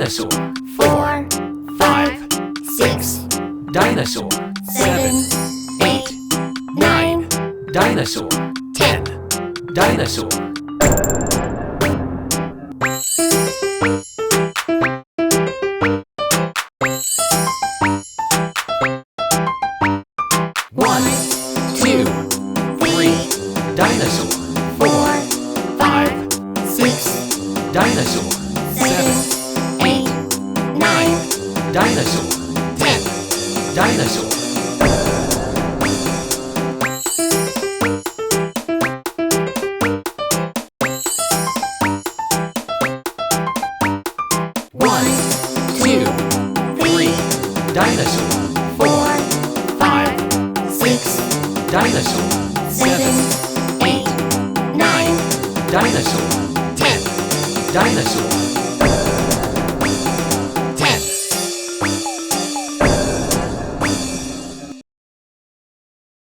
Dinosaur. 4, 5, 6, Dinosaur. 7, 8, 9, Dinosaur. 10. Dinosaur. One, 2, 3, Dinosaur. 4, 5, 6, Dinosaur. 7, 8, 9, Dinosaur. 10. Dinosaur. One, 2, 3, Dinosaur. 4, 5, 6, Dinosaur. 7, 8, 9, Dinosaur. 10. Dinosaur.